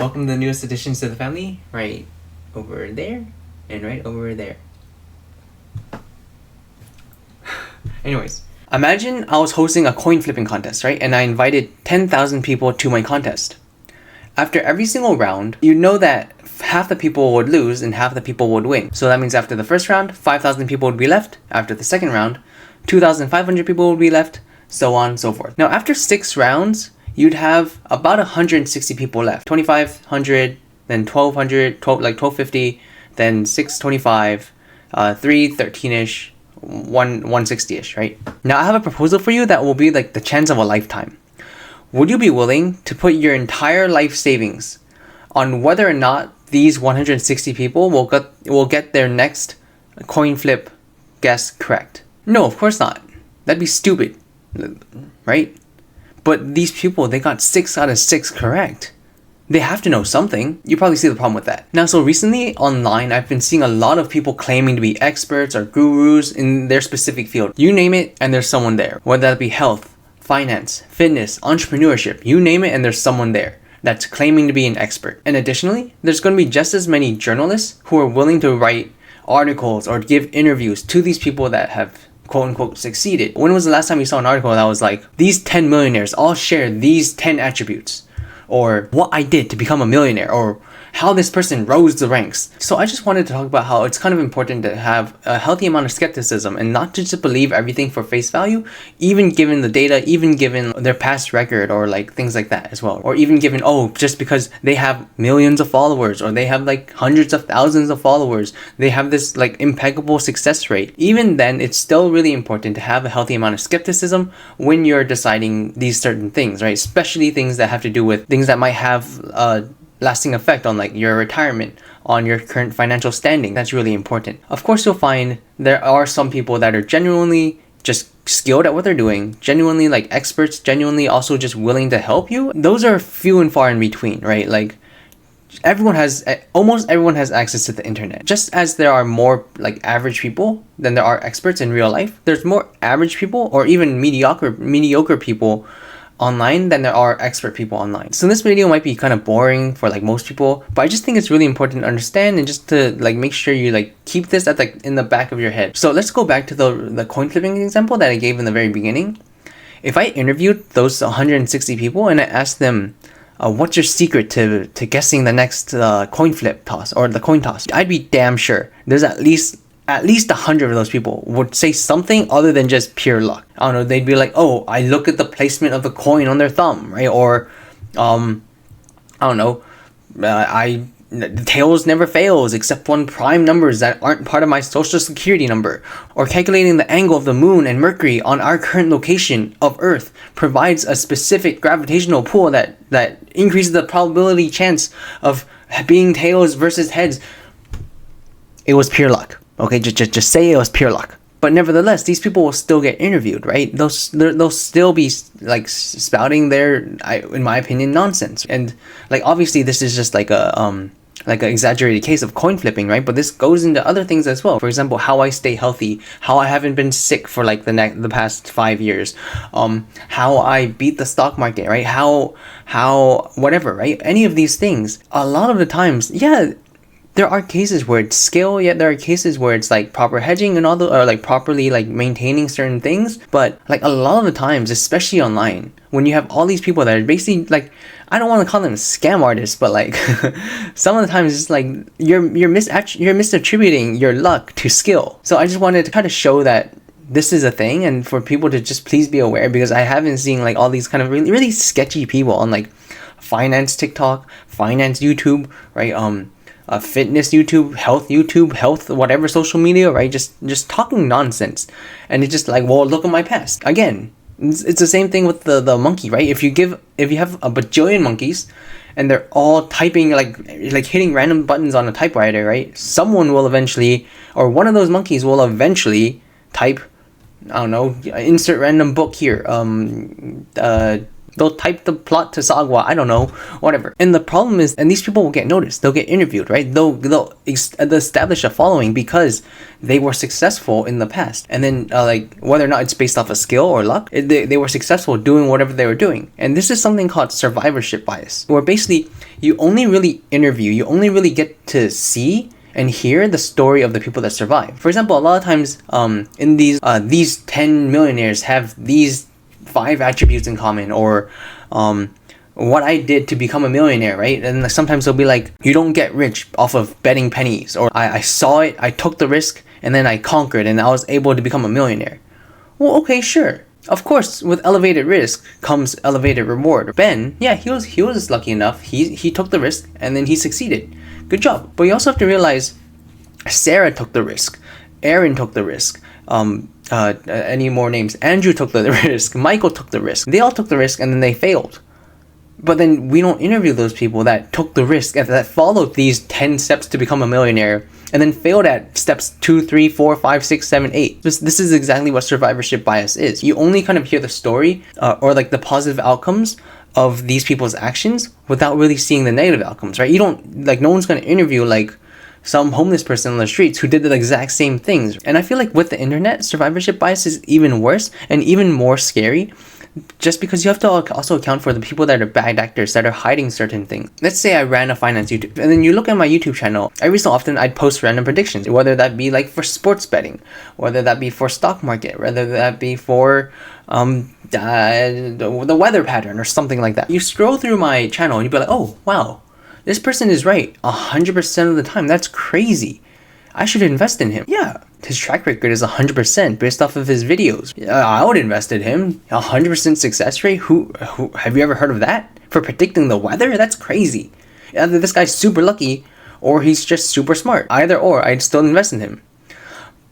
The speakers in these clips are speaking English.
Welcome the newest additions to the family, right over there and right over there. Anyways, imagine I was hosting a coin flipping contest, right? And I invited 10,000 people to my contest. After every single round, you know that half the people would lose and half the people would win. So that means after the first round, 5,000 people would be left. After the second round, 2,500 people would be left, so on and so forth. Now after 6 rounds, you'd have about 160 people left. 2,500, then 1,200, 1,250, then 625, 313-ish, 160-ish, right? Now I have a proposal for you that will be like the chance of a lifetime. Would you be willing to put your entire life savings on whether or not these 160 people will get their next coin flip guess correct? No, of course not. That'd be stupid, right? But these people, they got 6 out of 6 correct. They have to know something. You probably see the problem with that. Now, so recently online, I've been seeing a lot of people claiming to be experts or gurus in their specific field. You name it, and there's someone there. Whether that be health, finance, fitness, entrepreneurship, you name it, and there's someone there that's claiming to be an expert. And additionally, there's going to be just as many journalists who are willing to write articles or give interviews to these people that have quote-unquote succeeded. When was the last time you saw an article that was like, these 10 millionaires all share these 10 attributes, or what I did to become a millionaire, or how this person rose the ranks? So I just wanted to talk about how it's kind of important to have a healthy amount of skepticism and not to just believe everything for face value, even given the data, even given their past record, or like things like that as well. Or even given, just because they have millions of followers, or they have like hundreds of thousands of followers, they have this like impeccable success rate. Even then, it's still really important to have a healthy amount of skepticism when you're deciding these certain things, right? Especially things that have to do with things that might have lasting effect on like your retirement, on your current financial standing. That's really important. Of course, you'll find there are some people that are genuinely just skilled at what they're doing, genuinely like experts, genuinely also just willing to help you. Those are few and far in between, right? Like almost everyone has access to the internet. Just as there are more like average people than there are experts in real life, there's more average people or even mediocre people online than there are expert people online. So this video might be kind of boring for like most people, but I just think it's really important to understand and just to like make sure you like keep this at like in the back of your head. So let's go back to the coin flipping example that I gave in the very beginning. If I interviewed those 160 people and I asked them, what's your secret to guessing the next coin flip toss or the coin toss, I'd be damn sure there's at least 100 of those people would say something other than just pure luck. I don't know, they'd be like, I look at the placement of the coin on their thumb, right? Or, I don't know, the tails never fails except when prime numbers that aren't part of my social security number. Or calculating the angle of the moon and Mercury on our current location of Earth provides a specific gravitational pull that increases the probability chance of being tails versus heads. It was pure luck. Okay, just say it was pure luck. But nevertheless, these people will still get interviewed, right? They'll still be like spouting their, in my opinion, nonsense. And like obviously, this is just like an exaggerated case of coin flipping, right? But this goes into other things as well. For example, how I stay healthy, how I haven't been sick for like the past 5 years, how I beat the stock market, right? How whatever, right? Any of these things. A lot of the times, yeah, there are cases where it's skill, yet there are cases where it's like proper hedging and or like properly like maintaining certain things. But like a lot of the times, especially online, when you have all these people that are basically like, I don't want to call them scam artists, but like some of the times it's like you're misattributing your luck to skill. So I just wanted to kind of show that this is a thing, and for people to just please be aware, because I have been seeing like all these kind of really, really sketchy people on like finance TikTok, finance YouTube, right? Fitness YouTube, health, whatever social media, right? Just talking nonsense. And it's just like, well, look at my past. Again, it's the same thing with the monkey, right? If you have a bajillion monkeys and they're all typing like hitting random buttons on a typewriter, right? Someone will eventually, or one of those monkeys will eventually type, I don't know, insert random book here, They'll type the plot to Sagwa, I don't know, whatever. And the problem is, and these people will get noticed, they'll get interviewed, right? They'll establish a following because they were successful in the past. And then like whether or not it's based off of skill or luck, they were successful doing whatever they were doing. And this is something called survivorship bias, where basically you only really interview, you only really get to see and hear the story of the people that survive. For example, a lot of times in these 10 millionaires have these 5 attributes in common, or what I did to become a millionaire, right? And sometimes they'll be like, you don't get rich off of betting pennies, or I saw it, I took the risk, and then I conquered and I was able to become a millionaire. Well, okay, sure. Of course, with elevated risk comes elevated reward. Ben, yeah, he was lucky enough. He took the risk and then he succeeded. Good job. But you also have to realize Sarah took the risk. Aaron took the risk. Any more names? Andrew took the risk. Michael took the risk. They all took the risk and then they failed. But then we don't interview those people that took the risk and that followed these 10 steps to become a millionaire and then failed at steps 2, 3, 4, 5, 6, 7, 8. This is exactly what survivorship bias is. You only kind of hear the story or like the positive outcomes of these people's actions without really seeing the negative outcomes, right? You don't, like, no one's going to interview like some homeless person on the streets who did the exact same things. And I feel like with the internet, survivorship bias is even worse and even more scary, just because you have to also account for the people that are bad actors that are hiding certain things. Let's say I ran a finance YouTube, and then you look at my YouTube channel, every so often I'd post random predictions, whether that be like for sports betting, whether that be for stock market, whether that be for the weather pattern or something like that. You scroll through my channel and you'd be like, oh wow, this person is right 100% of the time. That's crazy. I should invest in him. Yeah, his track record is 100% based off of his videos. I would invest in him. 100% success rate? Who have you ever heard of that? For predicting the weather? That's crazy. Either this guy's super lucky or he's just super smart. Either or, I'd still invest in him.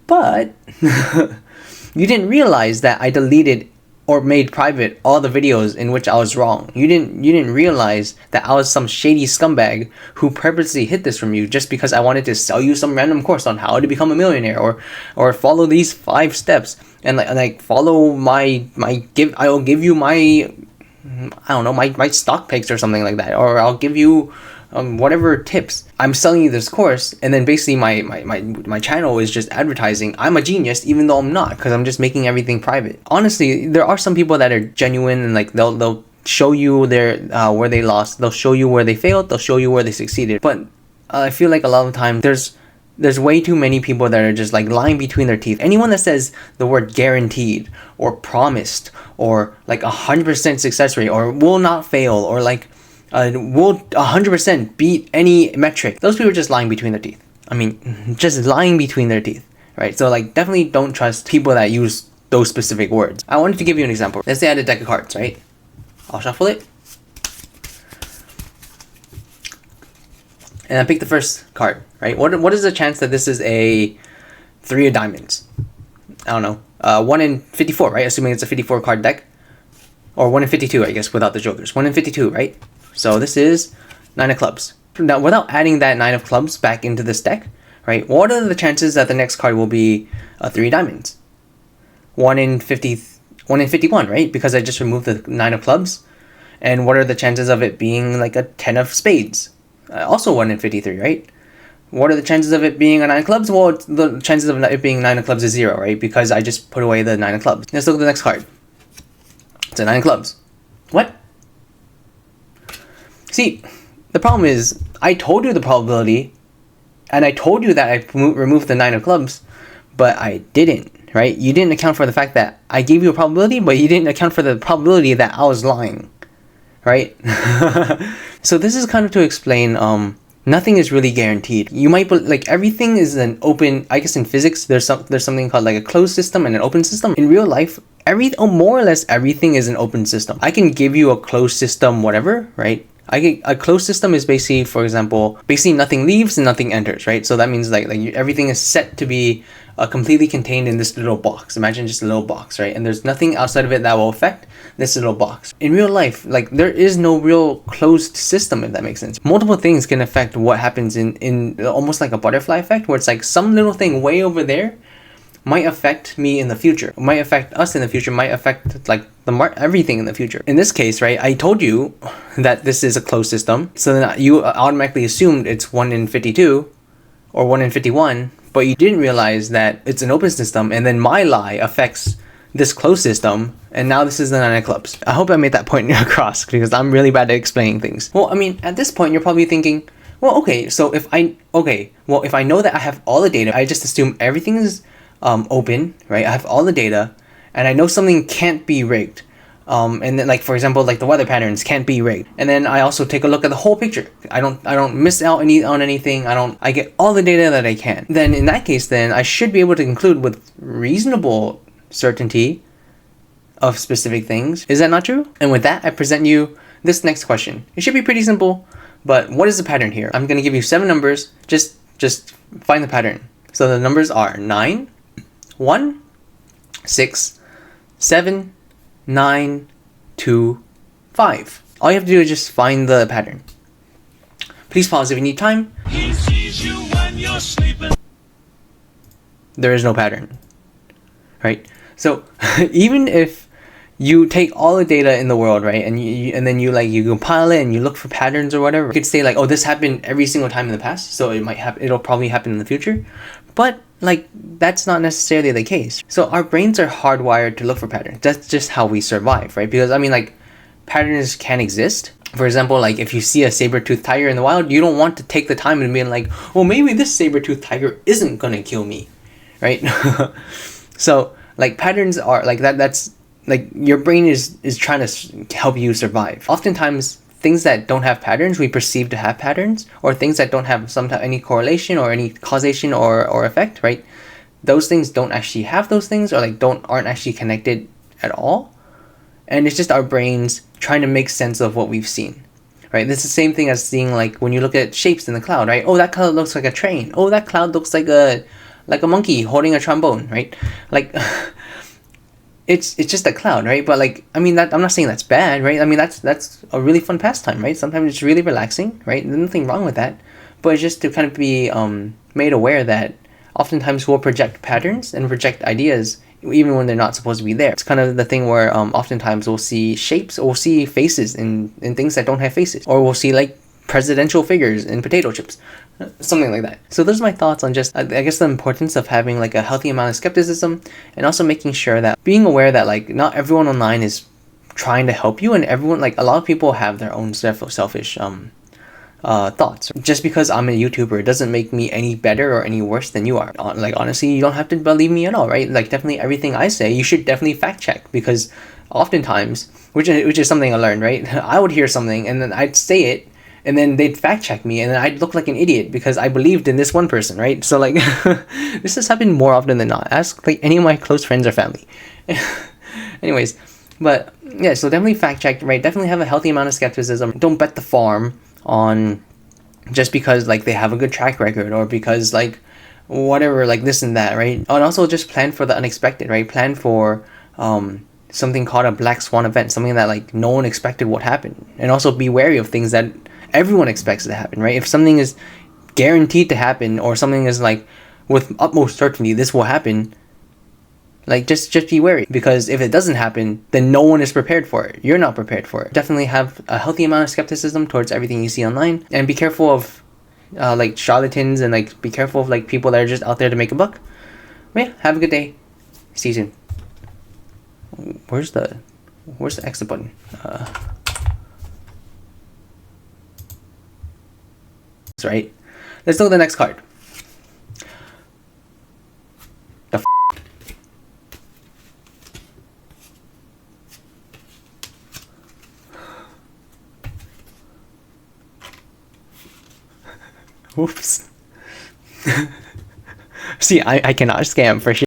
But you didn't realize that I deleted or made private all the videos in which I was wrong. You didn't realize that I was some shady scumbag who purposely hid this from you just because I wanted to sell you some random course on how to become a millionaire, or follow these 5 steps and like follow I'll give you my, I don't know, my stock picks or something like that, or I'll give you whatever tips. I'm selling you this course, and then basically my channel is just advertising I'm a genius, even though I'm not, because I'm just making everything private. Honestly, there are some people that are genuine and like they'll show you their where they lost, they'll show you where they failed, they'll show you where they succeeded. But I feel like a lot of the time there's way too many people that are just like lying between their teeth. Anyone that says the word guaranteed or promised or like 100% success rate or will not fail or like will 100% beat any metric, those people are just lying between their teeth. I mean, just lying between their teeth, right? So like definitely don't trust people that use those specific words. I wanted to give you an example. Let's say I had a deck of cards, right? I'll shuffle it. And I pick the first card, right? What is the chance that this is a 3 of diamonds? I don't know. 1 in 54, right? Assuming it's a 54 card deck. Or 1 in 52, I guess, without the jokers. 1 in 52, right? So this is 9 of clubs. Now, without adding that 9 of clubs back into this deck, right? What are the chances that the next card will be a 3 of diamonds? 1 in 51, right? Because I just removed the 9 of clubs. And what are the chances of it being like a 10 of spades? Also 1 in 53, right? What are the chances of it being a 9 of clubs? Well, the chances of it being 9 of clubs is 0, right? Because I just put away the 9 of clubs. Let's look at the next card. It's a 9 of clubs. What? See, the problem is, I told you the probability, and I told you that I removed the 9 of clubs, but I didn't, right? You didn't account for the fact that I gave you a probability, but you didn't account for the probability that I was lying, right? So this is kind of to explain, nothing is really guaranteed. You might, like, everything is an open, I guess in physics, there's something called like a closed system and an open system. In real life, more or less everything is an open system. I can give you a closed system, whatever, right? A closed system is basically, for example, nothing leaves and nothing enters, right? So that means like everything is set to be completely contained in this little box. Imagine just a little box, right? And there's nothing outside of it that will affect this little box. In real life, like, there is no real closed system, if that makes sense. Multiple things can affect what happens in almost like a butterfly effect, where it's like some little thing way over there might affect me in the future, might affect us in the future, might affect like everything in the future. In this case, right, I told you that this is a closed system, so then you automatically assumed it's 1 in 52 or 1 in 51, but you didn't realize that it's an open system, and then my lie affects this closed system, and now this is an eclipse. I hope I made that point across, because I'm really bad at explaining things. Well, I mean, at this point, you're probably thinking, well, okay, so if I know that I have all the data, I just assume everything is open, right? I have all the data, and I know something can't be rigged. And then, like, for example, like the weather patterns can't be rigged. And then I also take a look at the whole picture. I don't miss out on anything. I get all the data that I can. Then in that case, then I should be able to conclude with reasonable certainty of specific things. Is that not true? And with that, I present you this next question. It should be pretty simple, but what is the pattern here? I'm going to give you 7 numbers. Just find the pattern. So the numbers are 9, 1, 6, 7, 9, 2, 5. All you have to do is just find the pattern. Please pause if you need time. He sees you when you're sleeping. There is no pattern, right? So even if you take all the data in the world, right, and then you compile it and you look for patterns or whatever, you could say like, oh, this happened every single time in the past, so it'll probably happen in the future. But like, that's not necessarily the case. So our brains are hardwired to look for patterns. That's just how we survive, right? Because I mean, like, patterns can exist. For example, like if you see a saber-toothed tiger in the wild, you don't want to take the time and be like, well, maybe this saber-toothed tiger isn't gonna kill me, right? So like, patterns are like that. That's like, your brain is trying to help you survive. Oftentimes, things that don't have patterns, we perceive to have patterns, or things that don't have any correlation or any causation or effect, right? Those things don't actually have those things, or like aren't actually connected at all. And it's just our brains trying to make sense of what we've seen, right? This is the same thing as seeing, like, when you look at shapes in the cloud, right? Oh, that cloud looks like a train. Oh, that cloud looks like a monkey holding a trombone, right? Like, it's just a cloud, right? But like, I mean, that I'm not saying that's bad, right? I mean, that's a really fun pastime, right? Sometimes it's really relaxing, right? There's nothing wrong with that, but it's just to kind of be made aware that oftentimes we'll project patterns and project ideas even when they're not supposed to be there. It's kind of the thing where oftentimes we'll see shapes or we'll see faces in things that don't have faces, or we'll see like presidential figures in potato chips, something like that. So those are my thoughts on just, I guess, the importance of having like a healthy amount of skepticism, and also making sure that being aware that like not everyone online is trying to help you, and everyone, like, a lot of people have their own selfish thoughts. Just because I'm a YouTuber doesn't make me any better or any worse than you are. Like, honestly, you don't have to believe me at all, right? Like, definitely everything I say, you should definitely fact check, because oftentimes, which is something I learned, right? I would hear something and then I'd say it, and then they'd fact check me, and then I'd look like an idiot because I believed in this one person, right? So like, this has happened more often than not. Ask like any of my close friends or family. Anyways, but yeah, so definitely fact check, right? Definitely have a healthy amount of skepticism. Don't bet the farm on just because like they have a good track record, or because like whatever, like this and that, right? And also just plan for the unexpected, right? Plan for something called a black swan event, something that like no one expected would happen. And also be wary of things that everyone expects to happen, right? If something is guaranteed to happen, or something is like with utmost certainty this will happen, like just be wary, because if it doesn't happen, then no one is prepared for it. You're not prepared for it. Definitely have a healthy amount of skepticism towards everything you see online, and be careful of like charlatans, and like be careful of like people that are just out there to make a buck. But yeah, have a good day. See you soon. Where's the exit button? Right. Let's look at the next card. The Oops. See, I cannot scam for sure.